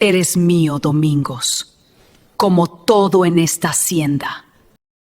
Eres mío, Domingos, como todo en esta hacienda.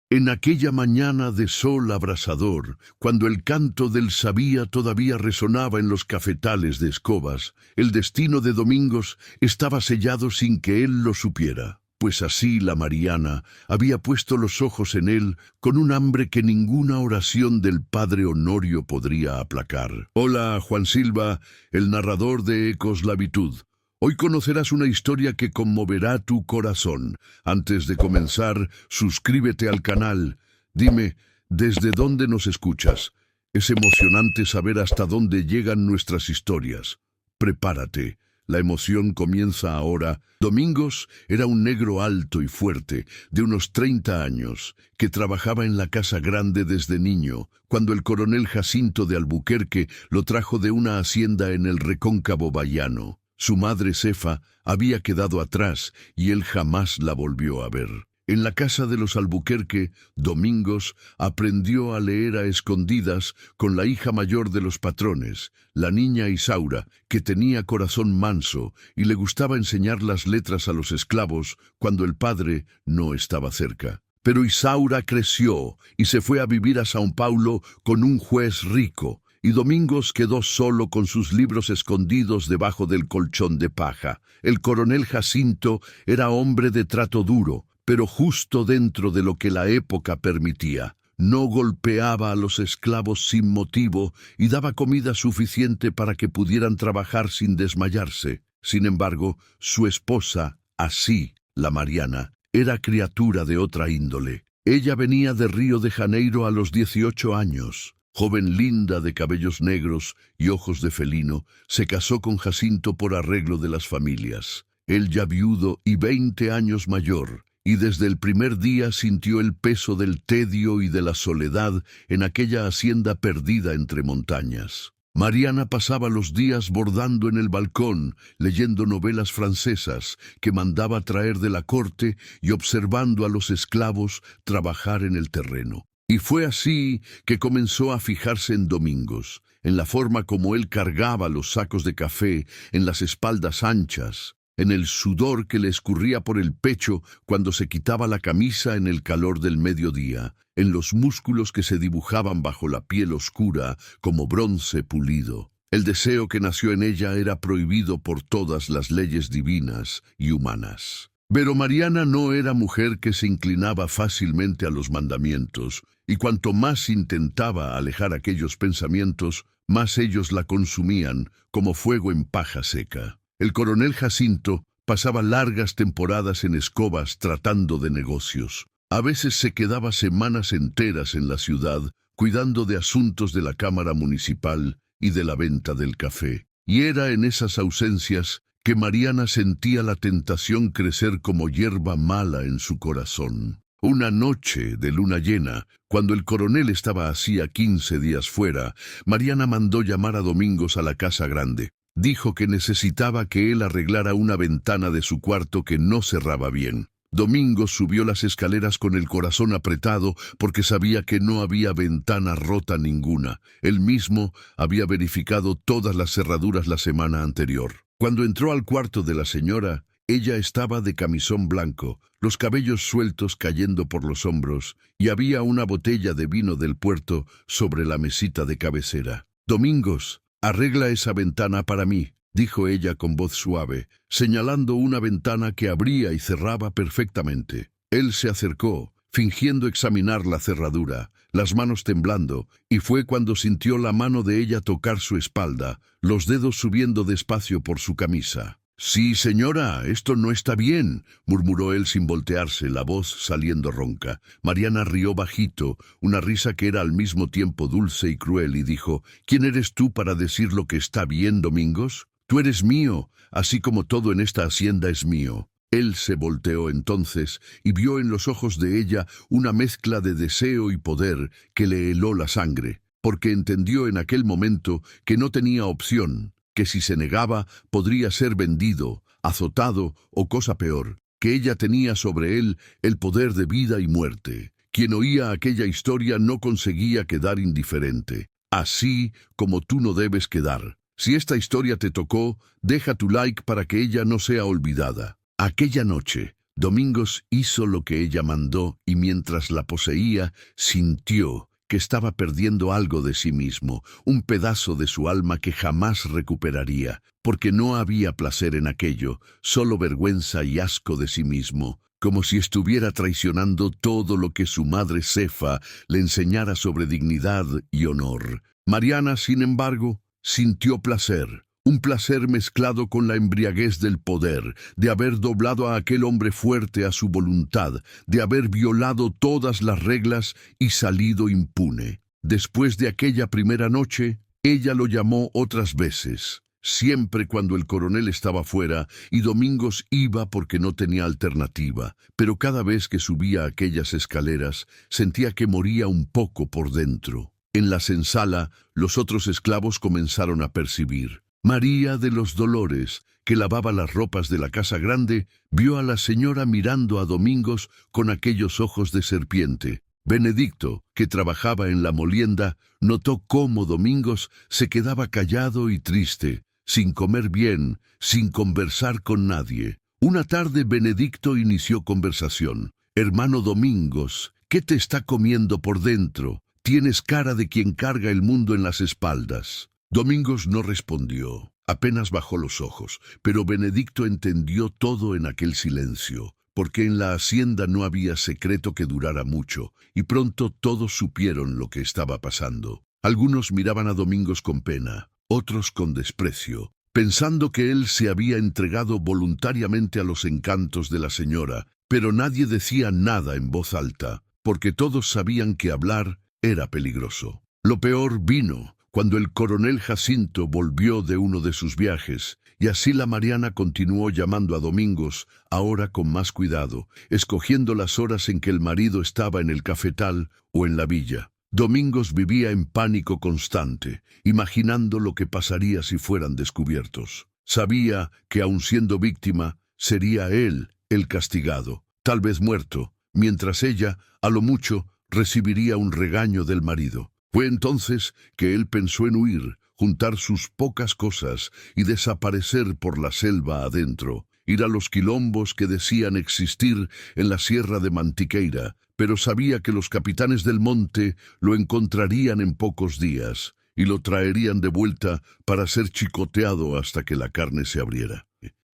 En aquella mañana de sol abrasador, cuando el canto del sabía todavía resonaba en los cafetales de Escobas, el destino de Domingos estaba sellado sin que él lo supiera, pues así la Mariana había puesto los ojos en él con un hambre que ninguna oración del padre Honorio podría aplacar. Hola, Juan Silva, el narrador de Ecosclavitud. Hoy conocerás una historia que conmoverá tu corazón. Antes de comenzar, suscríbete al canal. Dime, ¿desde dónde nos escuchas? Es emocionante saber hasta dónde llegan nuestras historias. Prepárate, la emoción comienza ahora. Domingos era un negro alto y fuerte, de unos 30 años, que trabajaba en la Casa Grande desde niño, cuando el coronel Jacinto de Albuquerque lo trajo de una hacienda en el recóncavo Bahiano. Su madre Cefa había quedado atrás y él jamás la volvió a ver. En la casa de los Albuquerque, Domingos aprendió a leer a escondidas con la hija mayor de los patrones, la niña Isaura, que tenía corazón manso y le gustaba enseñar las letras a los esclavos cuando el padre no estaba cerca. Pero Isaura creció y se fue a vivir a São Paulo con un juez rico, y Domingos quedó solo con sus libros escondidos debajo del colchón de paja. El coronel Jacinto era hombre de trato duro, pero justo dentro de lo que la época permitía. No golpeaba a los esclavos sin motivo y daba comida suficiente para que pudieran trabajar sin desmayarse. Sin embargo, su esposa, así, la Mariana, era criatura de otra índole. Ella venía de Río de Janeiro a los 18 años. Joven linda de cabellos negros y ojos de felino, se casó con Jacinto por arreglo de las familias. Él ya viudo y 20 años mayor, y desde el primer día sintió el peso del tedio y de la soledad en aquella hacienda perdida entre montañas. Mariana pasaba los días bordando en el balcón, leyendo novelas francesas que mandaba traer de la corte y observando a los esclavos trabajar en el terreno. Y fue así que comenzó a fijarse en Domingos, en la forma como él cargaba los sacos de café, en las espaldas anchas, en el sudor que le escurría por el pecho cuando se quitaba la camisa en el calor del mediodía, en los músculos que se dibujaban bajo la piel oscura como bronce pulido. El deseo que nació en ella era prohibido por todas las leyes divinas y humanas. Pero Mariana no era mujer que se inclinaba fácilmente a los mandamientos, y cuanto más intentaba alejar aquellos pensamientos, más ellos la consumían como fuego en paja seca. El coronel Jacinto pasaba largas temporadas en Escobas tratando de negocios. A veces se quedaba semanas enteras en la ciudad, cuidando de asuntos de la Cámara Municipal y de la venta del café. Y era en esas ausencias que Mariana sentía la tentación crecer como hierba mala en su corazón. Una noche de luna llena, cuando el coronel estaba hacía 15 días fuera, Mariana mandó llamar a Domingos a la Casa Grande. Dijo que necesitaba que él arreglara una ventana de su cuarto que no cerraba bien. Domingos subió las escaleras con el corazón apretado porque sabía que no había ventana rota ninguna. Él mismo había verificado todas las cerraduras la semana anterior. Cuando entró al cuarto de la señora, ella estaba de camisón blanco, los cabellos sueltos cayendo por los hombros, y había una botella de vino del puerto sobre la mesita de cabecera. «Domingos, arregla esa ventana para mí», dijo ella con voz suave, señalando una ventana que abría y cerraba perfectamente. Él se acercó, fingiendo examinar la cerradura, las manos temblando, y fue cuando sintió la mano de ella tocar su espalda, los dedos subiendo despacio por su camisa. «Sí, señora, esto no está bien», murmuró él sin voltearse, la voz saliendo ronca. Mariana rió bajito, una risa que era al mismo tiempo dulce y cruel, y dijo: «¿Quién eres tú para decir lo que está bien, Domingos? Tú eres mío, así como todo en esta hacienda es mío». Él se volteó entonces y vio en los ojos de ella una mezcla de deseo y poder que le heló la sangre, porque entendió en aquel momento que no tenía opción, que si se negaba podría ser vendido, azotado o cosa peor, que ella tenía sobre él el poder de vida y muerte. Quien oía aquella historia no conseguía quedar indiferente. «Así como tú no debes quedar», Si esta historia te tocó, deja tu like para que ella no sea olvidada. Aquella noche, Domingos hizo lo que ella mandó y mientras la poseía, sintió que estaba perdiendo algo de sí mismo, un pedazo de su alma que jamás recuperaría, porque no había placer en aquello, solo vergüenza y asco de sí mismo, como si estuviera traicionando todo lo que su madre Cefa le enseñara sobre dignidad y honor. Mariana, sin embargo, sintió placer. Un placer mezclado con la embriaguez del poder, de haber doblado a aquel hombre fuerte a su voluntad, de haber violado todas las reglas y salido impune. Después de aquella primera noche, ella lo llamó otras veces, siempre cuando el coronel estaba fuera y Domingos iba porque no tenía alternativa, pero cada vez que subía aquellas escaleras, sentía que moría un poco por dentro. En la senzala, los otros esclavos comenzaron a percibir. María de los Dolores, que lavaba las ropas de la casa grande, vio a la señora mirando a Domingos con aquellos ojos de serpiente. Benedicto, que trabajaba en la molienda, notó cómo Domingos se quedaba callado y triste, sin comer bien, sin conversar con nadie. Una tarde Benedicto inició conversación. «Hermano Domingos, ¿qué te está comiendo por dentro? Tienes cara de quien carga el mundo en las espaldas». Domingos no respondió, apenas bajó los ojos, pero Benedicto entendió todo en aquel silencio, porque en la hacienda no había secreto que durara mucho, y pronto todos supieron lo que estaba pasando. Algunos miraban a Domingos con pena, otros con desprecio, pensando que él se había entregado voluntariamente a los encantos de la señora, pero nadie decía nada en voz alta, porque todos sabían que hablar era peligroso. Lo peor vino cuando el coronel Jacinto volvió de uno de sus viajes, y así la Mariana continuó llamando a Domingos, ahora con más cuidado, escogiendo las horas en que el marido estaba en el cafetal o en la villa. Domingos vivía en pánico constante, imaginando lo que pasaría si fueran descubiertos. Sabía que, aun siendo víctima, sería él el castigado, tal vez muerto, mientras ella, a lo mucho, recibiría un regaño del marido. Fue entonces que él pensó en huir, juntar sus pocas cosas y desaparecer por la selva adentro, ir a los quilombos que decían existir en la sierra de Mantiqueira, pero sabía que los capitanes del monte lo encontrarían en pocos días y lo traerían de vuelta para ser chicoteado hasta que la carne se abriera.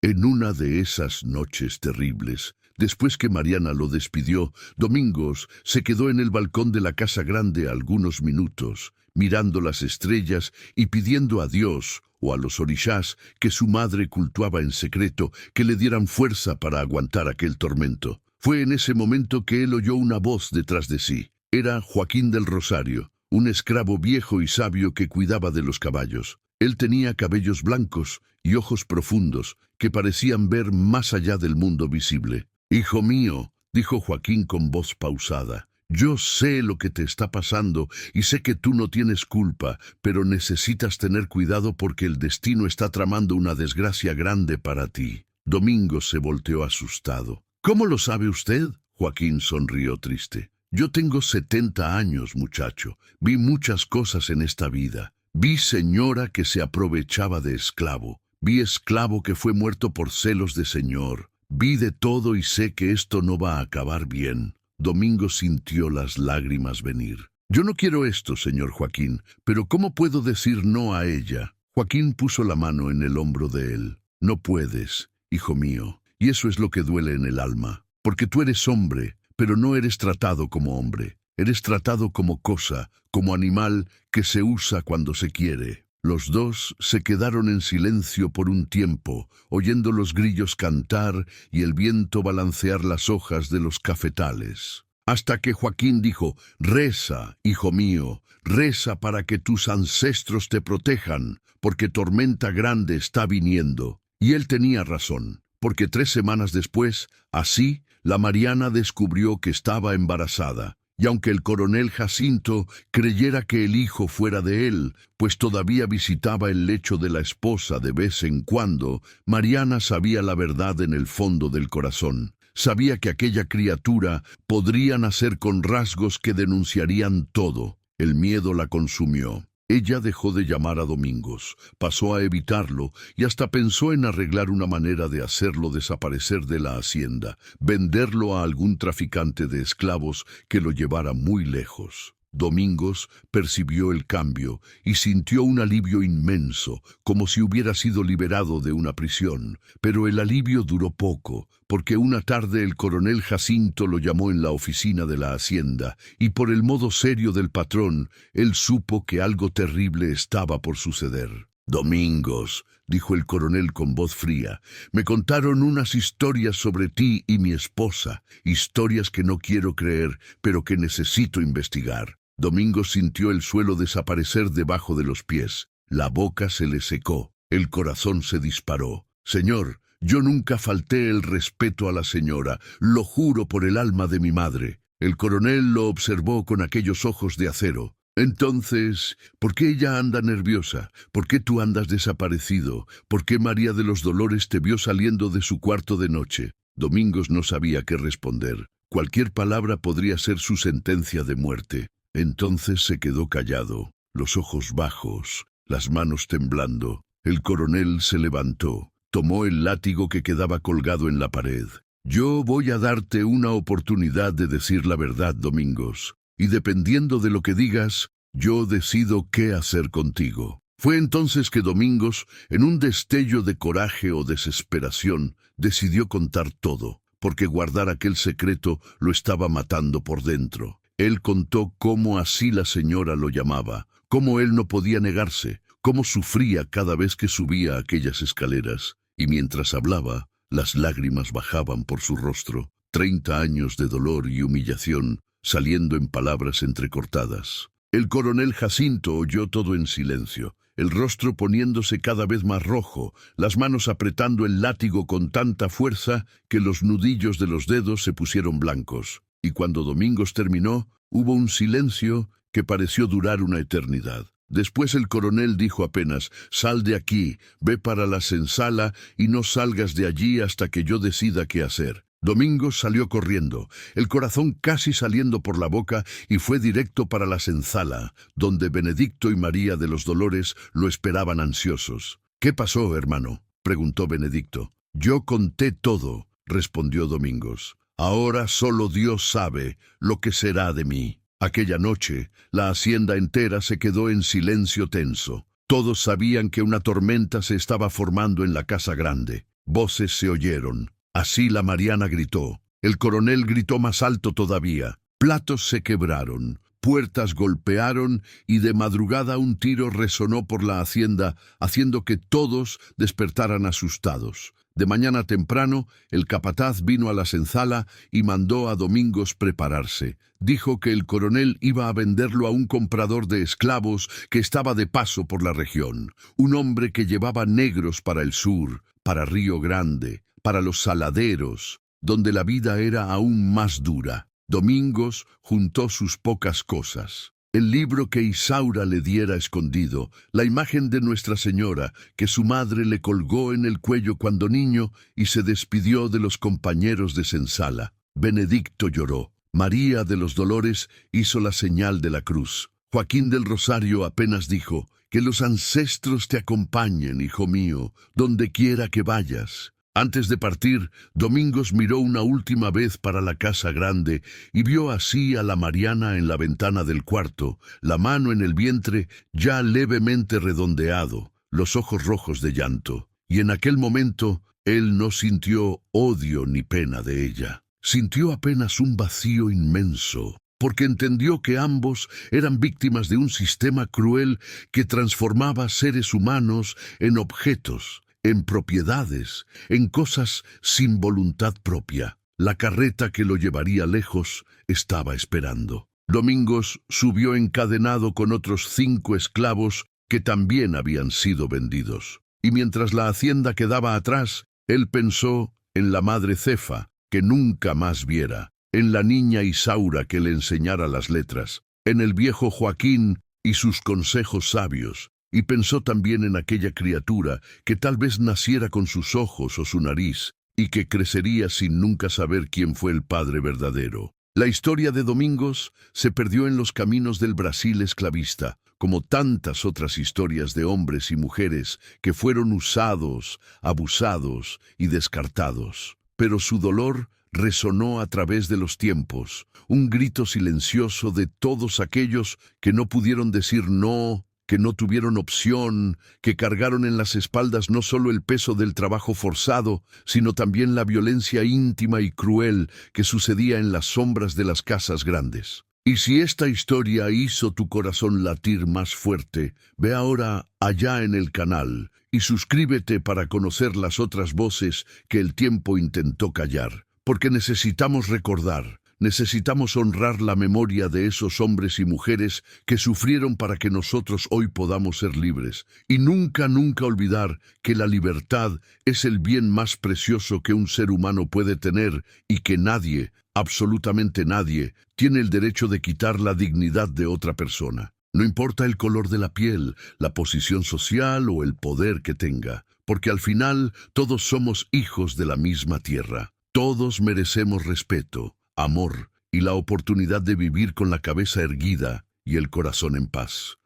En una de esas noches terribles, después que Mariana lo despidió, Domingos se quedó en el balcón de la casa grande algunos minutos, mirando las estrellas y pidiendo a Dios o a los orishás que su madre cultuaba en secreto que le dieran fuerza para aguantar aquel tormento. Fue en ese momento que él oyó una voz detrás de sí. Era Joaquín del Rosario, un esclavo viejo y sabio que cuidaba de los caballos. Él tenía cabellos blancos y ojos profundos que parecían ver más allá del mundo visible. «Hijo mío», dijo Joaquín con voz pausada, «yo sé lo que te está pasando y sé que tú no tienes culpa, pero necesitas tener cuidado porque el destino está tramando una desgracia grande para ti». Domingos se volteó asustado. «¿Cómo lo sabe usted?». Joaquín sonrió triste. «Yo tengo 70 años, muchacho. Vi muchas cosas en esta vida. Vi señora que se aprovechaba de esclavo. Vi esclavo que fue muerto por celos de señor. Vi de todo y sé que esto no va a acabar bien». Domingos sintió las lágrimas venir. «Yo no quiero esto, señor Joaquín, pero ¿cómo puedo decir no a ella?». Joaquín puso la mano en el hombro de él. «No puedes, hijo mío, y eso es lo que duele en el alma, porque tú eres hombre, pero no eres tratado como hombre. Eres tratado como cosa, como animal que se usa cuando se quiere». Los dos se quedaron en silencio por un tiempo, oyendo los grillos cantar y el viento balancear las hojas de los cafetales. Hasta que Joaquín dijo: «Reza, hijo mío, reza para que tus ancestros te protejan, porque tormenta grande está viniendo». Y él tenía razón, porque 3 semanas después, así, la Mariana descubrió que estaba embarazada. Y aunque el coronel Jacinto creyera que el hijo fuera de él, pues todavía visitaba el lecho de la esposa de vez en cuando, Mariana sabía la verdad en el fondo del corazón. Sabía que aquella criatura podría nacer con rasgos que denunciarían todo. El miedo la consumió. Ella dejó de llamar a Domingos, pasó a evitarlo y hasta pensó en arreglar una manera de hacerlo desaparecer de la hacienda, venderlo a algún traficante de esclavos que lo llevara muy lejos. Domingos percibió el cambio y sintió un alivio inmenso, como si hubiera sido liberado de una prisión. Pero el alivio duró poco, porque una tarde el coronel Jacinto lo llamó en la oficina de la hacienda, y por el modo serio del patrón, él supo que algo terrible estaba por suceder. «Domingos», dijo el coronel con voz fría, «me contaron unas historias sobre ti y mi esposa, historias que no quiero creer, pero que necesito investigar». Domingos sintió el suelo desaparecer debajo de los pies. La boca se le secó. El corazón se disparó. «Señor, yo nunca falté el respeto a la señora. Lo juro por el alma de mi madre». El coronel lo observó con aquellos ojos de acero. «Entonces, ¿por qué ella anda nerviosa? ¿Por qué tú andas desaparecido? ¿Por qué María de los Dolores te vio saliendo de su cuarto de noche?» Domingos no sabía qué responder. Cualquier palabra podría ser su sentencia de muerte. Entonces se quedó callado, los ojos bajos, las manos temblando. El coronel se levantó, tomó el látigo que quedaba colgado en la pared. «Yo voy a darte una oportunidad de decir la verdad, Domingos, y dependiendo de lo que digas, yo decido qué hacer contigo». Fue entonces que Domingos, en un destello de coraje o desesperación, decidió contar todo, porque guardar aquel secreto lo estaba matando por dentro. Él contó cómo así la señora lo llamaba, cómo él no podía negarse, cómo sufría cada vez que subía aquellas escaleras, y mientras hablaba, las lágrimas bajaban por su rostro, 30 años de dolor y humillación, saliendo en palabras entrecortadas. El coronel Jacinto oyó todo en silencio, el rostro poniéndose cada vez más rojo, las manos apretando el látigo con tanta fuerza que los nudillos de los dedos se pusieron blancos. Y cuando Domingos terminó, hubo un silencio que pareció durar una eternidad. Después el coronel dijo apenas: «Sal de aquí, ve para la senzala y no salgas de allí hasta que yo decida qué hacer». Domingos salió corriendo, el corazón casi saliendo por la boca, y fue directo para la senzala, donde Benedicto y María de los Dolores lo esperaban ansiosos. «¿Qué pasó, hermano?», preguntó Benedicto. «Yo conté todo», respondió Domingos. «Ahora solo Dios sabe lo que será de mí». Aquella noche, la hacienda entera se quedó en silencio tenso. Todos sabían que una tormenta se estaba formando en la casa grande. Voces se oyeron. Así la Mariana gritó. El coronel gritó más alto todavía. Platos se quebraron, puertas golpearon y de madrugada un tiro resonó por la hacienda, haciendo que todos despertaran asustados. De mañana temprano, el capataz vino a la senzala y mandó a Domingos prepararse. Dijo que el coronel iba a venderlo a un comprador de esclavos que estaba de paso por la región, un hombre que llevaba negros para el sur, para Río Grande, para los saladeros, donde la vida era aún más dura. Domingos juntó sus pocas cosas. El libro que Isaura le diera escondido, la imagen de Nuestra Señora que su madre le colgó en el cuello cuando niño, y se despidió de los compañeros de senzala. Benedicto lloró. María de los Dolores hizo la señal de la cruz. Joaquín del Rosario apenas dijo: «Que los ancestros te acompañen, hijo mío, donde quiera que vayas». Antes de partir, Domingos miró una última vez para la casa grande y vio así a la Mariana en la ventana del cuarto, la mano en el vientre ya levemente redondeado, los ojos rojos de llanto. Y en aquel momento él no sintió odio ni pena de ella. Sintió apenas un vacío inmenso, porque entendió que ambos eran víctimas de un sistema cruel que transformaba seres humanos en objetos, en propiedades, en cosas sin voluntad propia. La carreta que lo llevaría lejos estaba esperando. Domingos subió encadenado con otros 5 esclavos que también habían sido vendidos. Y mientras la hacienda quedaba atrás, él pensó en la madre Cefa, que nunca más viera, en la niña Isaura que le enseñara las letras, en el viejo Joaquín y sus consejos sabios, y pensó también en aquella criatura que tal vez naciera con sus ojos o su nariz, y que crecería sin nunca saber quién fue el padre verdadero. La historia de Domingos se perdió en los caminos del Brasil esclavista, como tantas otras historias de hombres y mujeres que fueron usados, abusados y descartados. Pero su dolor resonó a través de los tiempos, un grito silencioso de todos aquellos que no pudieron decir no, que no tuvieron opción, que cargaron en las espaldas no solo el peso del trabajo forzado, sino también la violencia íntima y cruel que sucedía en las sombras de las casas grandes. Y si esta historia hizo tu corazón latir más fuerte, ve ahora allá en el canal y suscríbete para conocer las otras voces que el tiempo intentó callar, porque necesitamos recordar. Necesitamos honrar la memoria de esos hombres y mujeres que sufrieron para que nosotros hoy podamos ser libres. Y nunca, nunca olvidar que la libertad es el bien más precioso que un ser humano puede tener y que nadie, absolutamente nadie, tiene el derecho de quitar la dignidad de otra persona. No importa el color de la piel, la posición social o el poder que tenga, porque al final todos somos hijos de la misma tierra. Todos merecemos respeto, amor y la oportunidad de vivir con la cabeza erguida y el corazón en paz.